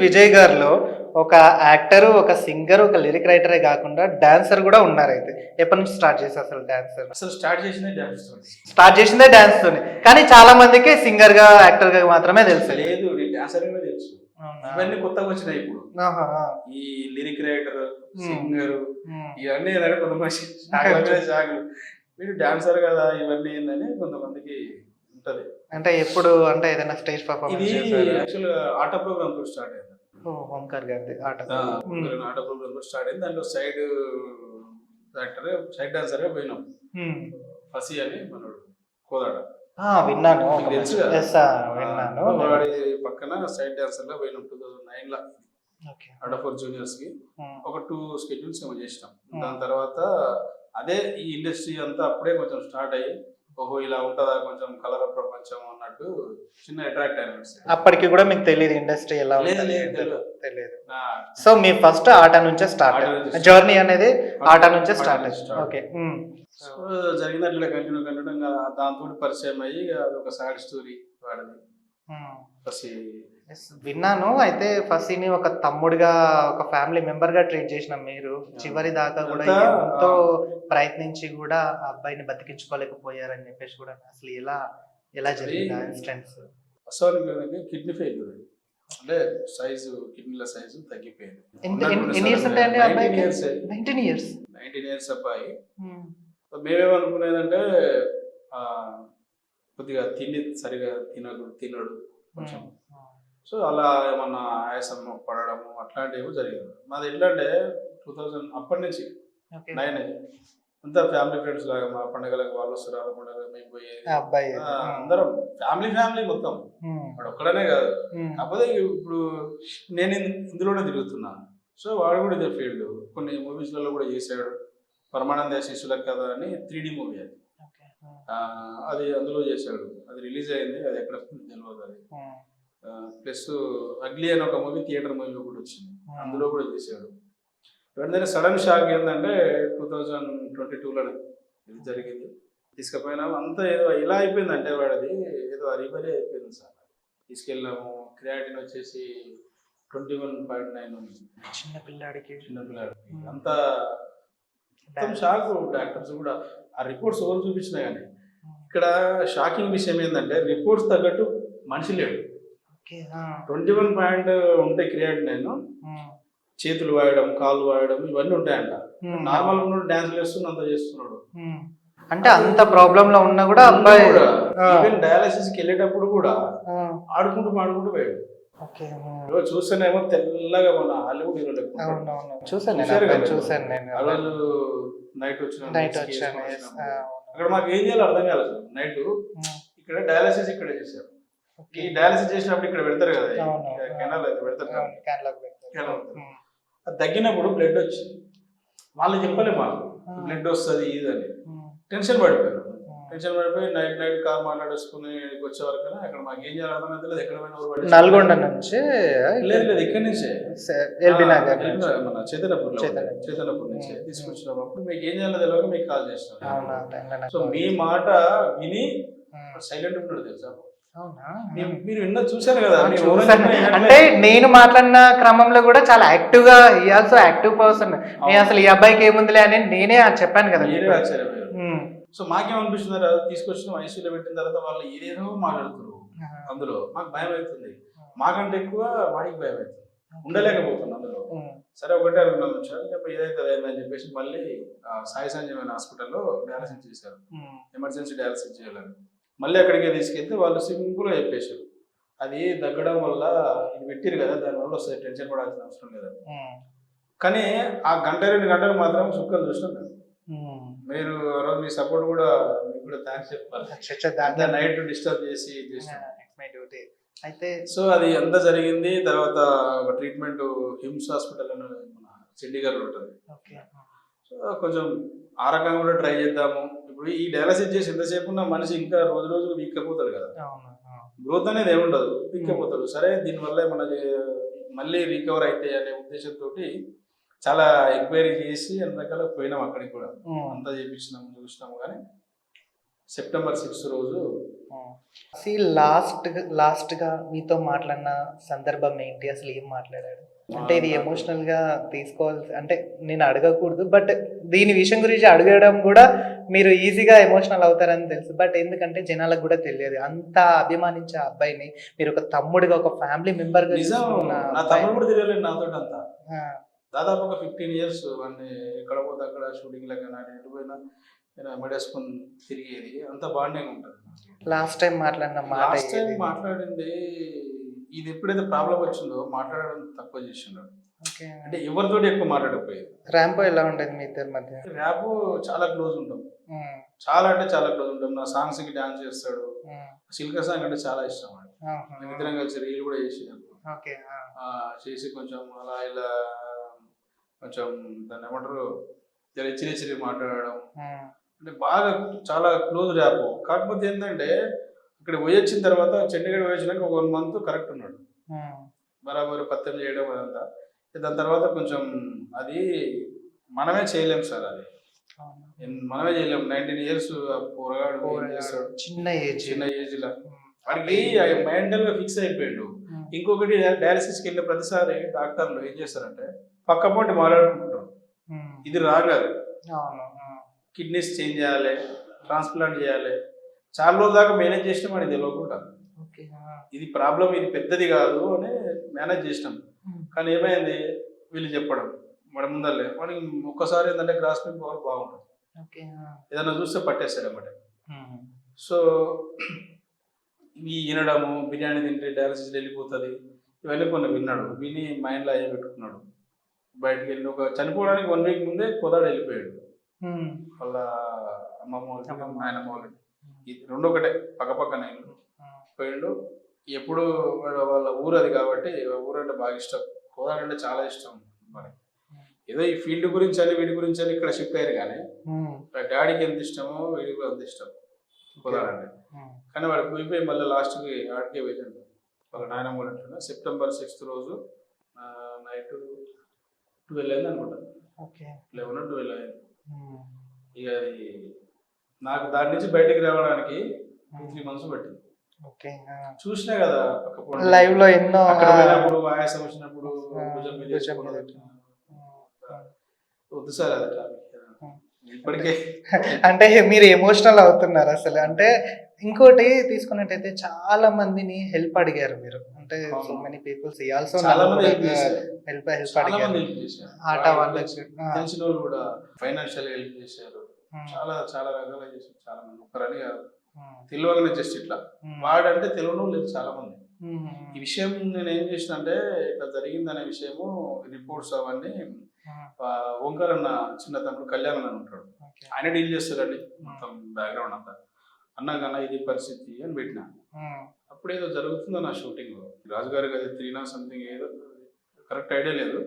విజయ్ గారిలో ఒక యాక్టర్, ఒక సింగర్, ఒక లిరిక్ రైటరే కాకుండా డాన్సర్ కూడా ఉన్నారైతే. ఎప్పటి నుంచి స్టార్ట్ చేశారు అసలు డాన్సర్? అసలు స్టార్ట్ చేసిందే డాన్స్ తోని. స్టార్ట్ చేసిందే డాన్స్ తోనే. కానీ చాలా మందికి సింగర్ గా, యాక్టర్ గా మాత్రమే తెలుసు. లేదు, నీ డాన్సర్ కూడా తెలుసు. ఇవన్నీ కొత్తగా వచ్చినాయి ఇప్పుడు. ఆహా. ఈ లిరిక్ రైటర్, సింగర్ ఉమ్. ఇవన్నీ ఏంటంటే కొంతమంది షాకులు మీరు డాన్సర్ కదా ఇవన్నీ ఏందని కొంతమందికి ఉంటది. అంటే ఎప్పుడు అంటే ఏదైనా స్టేజ్ ఇది పర్ఫార్మెన్స్ చేశారా? యాక్చువల్ గా ఆట ప్రోగ్రామ్ తో స్టార్ట్ అయింది. ఓంకార్ గారి ఆట. ఆట ప్రోగ్రామ్ తో స్టార్ట్ అయింది. దాంట్లో సైడ్ యాక్టర్, సైడ్ డాన్సర్ గా పోయినాం. ఫసీ అని మనోడు కోదాడ విన్నాను. మీకు తెలుసు కదా? Yes, విన్నాను. వాడి పక్కన సైడ్ డాన్సర్ గా పోయినాం 2009 లో Okay. అడఫోర్ జూనియర్స్ కి ఒక 2 స్కెడ్యూల్స్ ఏమో చేసినాం. Hmm. దాని తర్వాత అదే ఈ ఇండస్ట్రీ అంతా అప్పుడే కొంచెం స్టార్ట్ అయ్యి ఓహో ఇలా ఉంటుందా కొంచెం కలర్ ప్రపంచం అన్నట్టు చిన్న అట్రాక్ట్ అయినా. అప్పటికి కూడా మీకు తెలియదు ఇండస్ట్రీ ఎలా లేదు, ఉంటుంది? లేదు, తెలియదు. సో మీ ఫస్ట్ ఆట నుంచే స్టార్ట్, ఆట నుంచి జర్నీ అనేది ఆట నుంచే స్టార్ట్. start. ఓకే. సో జరిగినట్లు కంటిన్యూ దాంతో పరిచయం అయ్యి అదొక సాడ్ స్టోరీ వాడిది. ఫస్ట్ విన్నాను. అయితే ఫసీని ఒక తమ్ముడిగా, ఒక ఫ్యామిలీ మెంబర్ గా ట్రీట్ చేసిన మీరు చివరి దాకా కూడా ఎంతో ప్రయత్నించి కూడా ఆ అబ్బాయిని బతికించుకోలేకపోయారని చెప్పేసి కూడా అసలు ఎలా జరిగింది ఇన్సిడెంట్స్? అసలు కిడ్నీ ఫెయిల్యూర్, అంటే సైజు కిడ్నీల సైజు తగ్గిపోయింది. ఎన్ని ఇయర్స్ ఉంటాయండి అబ్బాయికి? 19 years. 19 years అబ్బాయి. మేమేమనుకునేదంటే కొద్దిగా సరిగా తినడు కొంచెం. సో అలా ఏమన్నా ఆయాసం పడడము అట్లాంటివి జరిగింది. మాది ఎట్లా అంటే 2000 అప్పటి నుంచి 9 అంతా ఫ్యామిలీ ఫ్రెండ్స్ లాగా మా పండుగలకు వాళ్ళు వస్తారు, వాళ్ళ పండుగ మేము పోయేది అందరం ఫ్యామిలీ మొత్తం. వాడు ఒక్కడనే కాదు. కాకపోతే ఇప్పుడు నేను ఇందులోనే తిరుగుతున్నాను. సో వాడు కూడా ఇదే ఫీల్డ్. కొన్ని మూవీస్లలో కూడా చేశాడు. పరమానంద శిష్యుల కథ అని 3D మూవీ అది. అది అందులో చేశాడు. అది రిలీజ్ అయింది. అది ఎక్కడ తెలియదు అది. ప్లస్ అగ్లీ అని ఒక మూవీ థియేటర్ మూవీ కూడా వచ్చింది, అందులో కూడా చేశాడు. వెంటనే సడన్ షాక్ ఏంటంటే 2022లోనే ఇది జరిగింది. తీసుకుపోయినాము. అంతా ఏదో ఇలా అయిపోయిందంటే వాడిది ఏదో అరిబరి అయిపోయింది సార్. తీసుకెళ్ళాము. క్రియాటిన్ వచ్చేసి 21.9 ఉంది. చిన్న పిల్లాడికి అంతా మొత్తం షాక్. డాక్టర్స్ కూడా ఆ రిపోర్ట్స్ ఎవరు చూపించినా కానీ ఇక్కడ షాకింగ్ విషయం ఏంటంటే రిపోర్ట్స్ తగ్గట్టు మనిషి లేడు. 21 పాయింట్ ఉంటే క్రియాటిన్, చేతులు వాయడం, కాళ్ళు వాయడం ఇవన్నీ ఉంటాయంట. నార్మల్ ఉన్నాడు, డాన్స్ వేస్తున్నంత చేస్తున్నాడు. అంటే అంత ప్రాబ్లం లో ఉన్నా కూడా అబ్బాయి ఈవెన్ డయాలసిస్ కి వెళ్ళేటప్పుడు కూడా ఆడుకుంటూ పోయాడు. చూస్తేనేమో తెల్లగా మన హాలీవుడ్ హీరో చూసాను. ఆ రోజు నైట్ వచ్చిన అక్కడ మాకు ఏం చేయాలో అర్థం కాలేదు. నైట్ ఇక్కడ డయాలసిస్ ఇక్కడ చేశారు. ఈ డయాలసిస్ చేసినప్పుడు ఇక్కడ పెడతారు కదా, కెనాల్ అయితే పెడతారు. అది తగ్గినప్పుడు బ్లడ్ వచ్చింది. వాళ్ళు చెప్పలే మాకు బ్లడ్ వస్తుంది ఇది అని. టెన్షన్ పడిపోయారు. నైట్ కార్ మాట్లాడేసుకుని వచ్చే వరకు అక్కడ మాకు ఏం చేయాలి అర్థం అవుతుంది. ఎక్కడ పోయినా నల్గొండ నుంచి లేదు ఇక్కడి నుంచే మన చైతన్యపూర్ నుంచి తీసుకొచ్చినప్పుడు మీకు ఏం చేయాలో తెలియక మీకు కాల్ చేస్తాను. సో మీ మాట విని సైలెంట్ ఉంటాడు తెలుసా. మీరు విన్న చూశారు కదా. అంటే నేను మాట్లాడిన క్రమంలో కూడా చాలా యాక్టివ్ గా, ఈ ఆల్సో యాక్టివ్ పర్సన్. నేను అసలు ఈ అబ్బాయికి ఏముందిలే అని నేనే చెప్పాను కదా. సో మాకేమనిపిస్తుంది, తీసుకొచ్చిన ఐసీయూలో పెట్టిన తర్వాత వాళ్ళు ఏదేదో మాట్లాడుతున్నారు. అందులో మాకు భయం అవుతుంది. మాకంటే ఎక్కువ వాడికి భయం అవుతుంది. ఉండలేకపోతుంది అందులో. సరే ఒకటే అనుకున్నాను, ఏదైతే అయిందని చెప్పేసి మళ్ళీ సాయి సంజీవన్ హాస్పిటల్లో డయాలసిస్ చేశారు. ఎమర్జెన్సీ డయాలసిస్ చేయాలని మళ్ళీ అక్కడికే తీసుకెళ్తే వాళ్ళు సింపుల్గా చెప్పేశారు, అది తగ్గడం వల్ల ఇది పెట్టిరు కదా, దానివల్ల వస్తుంది, టెన్షన్ పడాల్సిన అవసరం లేదని. కానీ ఆ 1-2 గంటలు మాత్రం సుక్కలు చూసినాం. మీరు రోజు మీ సపోర్ట్ కూడా మీకు కూడా థ్యాంక్స్ చెప్పాలి. నైట్ డిస్టర్బ్ చేసి అయితే. సో అది అంతా జరిగింది. తర్వాత ఒక ట్రీట్మెంట్ హిమ్స్ హాస్పిటల్ అని మన చండీగఢ్ ఉంటుంది. సో కొంచెం ఆ రకంగా కూడా ట్రై చేద్దాము. ఇప్పుడు ఈ డయాలసిస్ చేసి ఎంతసేపు ఉన్న మనిషి ఇంకా రోజు వీక్ అయిపోతాడు కదా, గ్రోత్ అనేది ఏముండదు, వీక్ అయిపోతాడు. సరే దీనివల్ల మనకి మళ్ళీ రికవర్ అయితే అనే ఉద్దేశంతో చాలా ఎంక్వైరీ చేసి అందుకలా పోయినాం. అక్కడికి కూడా అంతా చేపించినాము, చూసినాము. కానీ సెప్టెంబర్ 6 రోజు లాస్ట్ గా మీతో మాట్లాడిన సందర్భం ఏంటి, అసలు ఏం మాట్లాడాడు? అంటే ఇది ఎమోషనల్ గా తీసుకోవాల్సి, అంటే నేను అడగకూడదు, బట్ దీని విషయం గురించి అడగడం కూడా మీరు ఈజీగా ఎమోషనల్ అవుతారని తెలుసు, బట్ ఎందుకంటే జనాలకు కూడా తెలియదు, అంత అభిమానించే అబ్బాయిని మీరు ఒక తమ్ముడిగా, ఒక ఫ్యామిలీ మెంబర్ గా నిజం. చూసుకున్న నా అబ్బాయి. తమ్ముడు కూడా తిరగలేదు నాతో అంతా. ఆ, దాదాపు ఒక 15 ఇయర్స్ వాడిని ఎక్కడ పోతే అక్కడ షూటింగ్ లెక్క నాటి ఎటు పోయినా మెడేసుకొని తిరిగేది, అంత బాండింగ్ ఉంటుంది. లాస్ట్ టైం మాట్లాడిన మాట లాస్ట్ టైం ఏది? మాట్లాడింది ఇది ఎప్పుడైతే ప్రాబ్లం వచ్చిందో మాట్లాడడం తక్కువ చేసినాడు. ఓకే. అంటే ఎవరితోటి ఎక్కువ మాట్లాడకపోయేది. ర్యాంపో ఎలా ఉండేది మీ ఇద్దరి మధ్య? ర్యాప్ చాలా క్లోజ్ ఉంటాం, ఉమ్, చాలా అంటే చాలా క్లోజ్ ఉంటాం. నా సాంగ్స్ కి డాన్స్ చేస్తాడు. ఉమ్, సిల్క సాంగ్ అంటే చాలా ఇష్టం వాడు. ఆహా. మేమిద్దరం కలిసి రీల్ కూడా చేసేదాం. ఓకే. చేసి కొంచెం అలా ఇలా కొంచెం దాన్ని ఏమంటారు చిరి మాట్లాడడం, అంటే బాగా చాలా క్లోజ్ ర్యాప్. కాకపోతే ఏంటంటే ఇక్కడ పోయి వచ్చిన తర్వాత చండీగఢ్ పోయి వచ్చినాక 1 month కరెక్ట్ ఉన్నాడు, బరాబర్ పత్యం చేయడం అదంతా. దాని తర్వాత కొంచెం అది మనమే చేయలేం సార్, అది మనమే చేయలేం. 19 years పోరగాడు ఏం చేస్తాడు, చిన్న ఏజ్. చిన్న ఏజ్ లా వాడికి మెంటల్ గా ఫిక్స్ అయిపోయాడు. ఇంకొకటి డయాలసిస్కి వెళ్ళిన ప్రతిసారి డాక్టర్లు ఏం చేస్తారంటే పక్క పొంటి మాట్లాడుకుంటారు, ఇది రాగదు, కిడ్నీస్ చేంజ్ చేయాలి, ట్రాన్స్ప్లాంట్ చేయాలి. చాలా రోజుల దాకా మేనేజ్ చేసినాం అని తెలియకుండా, ఇది ప్రాబ్లం, ఇది పెద్దది కాదు అని మేనేజ్ చేసినాం. కానీ ఏమైంది వీళ్ళు చెప్పడం వాడి ముందరలే, వాడికి ఒక్కసారి ఏంటంటే గ్రాస్పింగ్ పవర్ బాగుంటుంది, ఏదైనా చూస్తే పట్టేస్తాడు అన్నమాట. సో ఈ వినడము, బిర్యానీ తింటే డయాలసిస్ వెళ్ళిపోతుంది, ఇవన్నీ కొన్ని విన్నాడు. విని మైండ్లో అయ్యే పెట్టుకున్నాడు. బయటకు వెళ్ళి ఒక చనిపోవడానికి 1 week ముందే కోదాడు వెళ్ళిపోయాడు. వాళ్ళ అమ్మమ్మ వాళ్ళ నాయనమ్మ వాళ్ళ ఇది 2 ఒకటే పక్కనే పోయాడు. ఎప్పుడు వాళ్ళ ఊరు అది కాబట్టి ఊరు అంటే బాగా ఇష్టం, కోదాడు అంటే చాలా ఇష్టం. మరి ఏదో ఈ ఫీల్డ్ గురించి అని వీడి గురించి అని ఇక్కడ షిఫ్ట్ అయ్యారు, కానీ డాడీకి ఎంత ఇష్టమో వీడికి కూడా అంత ఇష్టం కోదాడు అంటే. కానీ వాడు పోయిపోయి మళ్ళీ లాస్ట్కి ఆడికే పోయిండు వాళ్ళ నాయనమ్మ వాళ్ళు అంటున్నా. సెప్టెంబర్ 6 రోజు నైట్ 12 అయింది అనుకుంటా, 11 or 12 అయింది. ఇక అది నాకు దాని నుంచి బయటకు రావడానికి 2-3 months పట్టింది. చూసినా కదా లైవ్ లో ఎన్నో అక్కడ పోయినప్పుడు ఆయాసం వచ్చినప్పుడు భుజం మీద వద్దు సార్ అది ఇప్పటికే. అంటే మీరు ఎమోషనల్ అవుతున్నారు అసలు. అంటే ఇంకోటి తీసుకున్నట్టయితే చాలా మందిని హెల్ప్ అడిగారు మీరు, అంటే సో మెనీ పీపుల్స్ ఆల్సో చాలా మంది హెల్ప్ చాలా అడిగారు. మంది హెల్ప్ చేశారు, ఆట వాళ్ళకి తెలిసిన వాళ్ళు కూడా ఫైనాన్షియల్ హెల్ప్ చేశారు, చాలా చాలా రకాలుగా చేశారు. చాలా మంది ఒక్కరని కాదు, తెలియగానే జస్ట్ ఇట్లా వాడంటే తెలియడం లేదు చాలా మంది. ఈ విషయం నేను ఏం చేసిన అంటే ఇట్లా జరిగిందనే విషయము రిపోర్ట్స్ అవన్నీ ఓంకార్ అన్న చిన్న తమ్ముడు కళ్యాణ్ అని ఉంటాడు, ఆయన డీల్ చేస్తాడండి మొత్తం బ్యాక్గ్రౌండ్ అంతా. అన్నాకన్నా ఇది పరిస్థితి అని పెట్టిన. అప్పుడు ఏదో జరుగుతుందో నా షూటింగ్ రాజుగారికి అది 3 or something ఏదో కరెక్ట్ ఐడియా లేదు,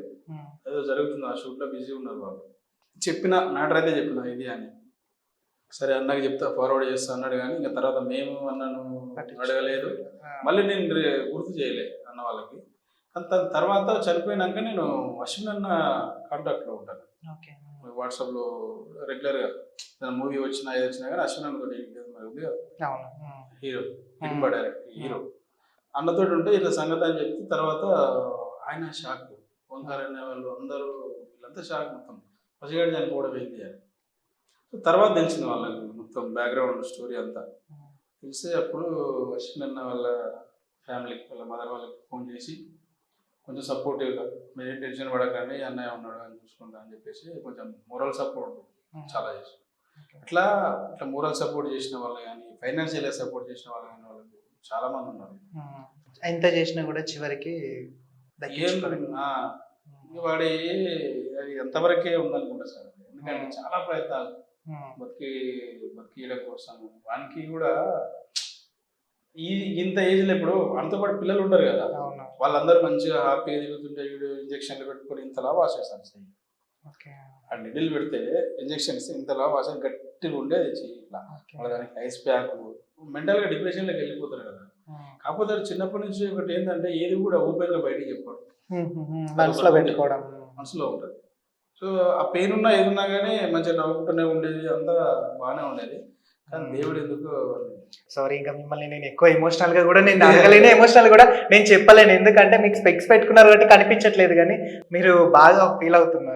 ఏదో జరుగుతుంది. ఆ షూట్ లో బిజీ ఉన్నారు వాళ్ళు. చెప్పిన మ్యాటర్ అయితే చెప్పిన ఇది అని, సరే అన్నకి చెప్తా ఫార్వర్డ్ చేస్తా అన్నాడు. కానీ ఇంకా తర్వాత మేము అన్నను అడగలేదు, మళ్ళీ నేను గుర్తు చేయలే అన్న వాళ్ళకి. దాని తర్వాత చనిపోయినాక నేను అశ్విన్ అన్న కాంటాక్ట్లో ఉంటాను, వాట్సాప్లో రెగ్యులర్గా. మూవీ వచ్చినా ఏది వచ్చినా కానీ అశ్విన్ అన్న తోటి ఉంది కదా హీరో, డైరెక్ట్ హీరో, అన్నతో ఉంటే ఇట్లా సంగతి అని చెప్తే తర్వాత ఆయన షాక్, ఓంకార్ అనే వాళ్ళు అందరూ వీళ్ళంతా షాక్. మొత్తం పసిగాడు చనిపోవడం ఏంటి అని తర్వాత తెలిసింది వాళ్ళకి మొత్తం బ్యాక్గ్రౌండ్ స్టోరీ అంతా తెలిస్తే, అప్పుడు అశ్విన్ అన్న వాళ్ళ ఫ్యామిలీకి వాళ్ళ మదర్ వాళ్ళకి ఫోన్ చేసి కొంచెం సపోర్టివ్గా మీరేం టెన్షన్ పడకండి అన్నయ్య ఉన్నాడు అని చూసుకుంటా అని చెప్పేసి కొంచెం మోరల్ సపోర్ట్ చాలా చేసి, అట్లా ఇట్లా మోరల్ సపోర్ట్ చేసిన వాళ్ళు కానీ ఫైనాన్షియల్గా సపోర్ట్ చేసిన వాళ్ళు కానీ వాళ్ళకి చాలా మంది ఉన్నారు. ఎంత చేసినా కూడా చివరికి వాడి అది ఎంతవరకే ఉందనుకుంటా సార్, ఎందుకంటే చాలా ప్రయత్నాలు బతికియడం కోసం. వానికి కూడా ఇంత ఏజ్లో ఇప్పుడు అంతతో పాటు పిల్లలు ఉంటారు కదా, వాళ్ళందరూ మంచిగా హ్యాపీగా తిరుగుతుంటే వీడు ఇంజక్షన్లు పెట్టుకొని ఇంతలా వాష్ చేస్తాను. ఆ నిడిల్ పెడితే ఇంజక్షన్ ఇస్తే ఇంతలా వాష్ గట్టిగా ఉండేది ఇట్లా. వాళ్ళ దానికి ఐస్ ప్యాక్, మెంటల్గా డిప్రెషన్లోకి వెళ్ళిపోతారు కదా. కాకపోతే చిన్నప్పటి నుంచి ఒకటి ఏంటంటే ఏది కూడా ఓపెన్గా బయటకు చెప్పాడు, మనసులో ఉంటుంది. సో ఆ పెయిన్ ఉన్నా ఏదున్నా కానీ మంచిగా నవ్వుకుంటూనే ఉండేది, అంతా బాగానే ఉండేది. కానీ దేవుడు ఎందుకు సారీ, ఇంకా మిమ్మల్ని నేను ఎక్కువ ఎమోషనల్ గా కూడా నేను అడగలేను, ఎమోషనల్ కూడా నేను చెప్పలేను, ఎందుకంటే మీకు స్పెక్స్ పెట్టుకున్నారు కాబట్టి కనిపించట్లేదు, కానీ మీరు బాగా ఫీల్ అవుతున్నారు.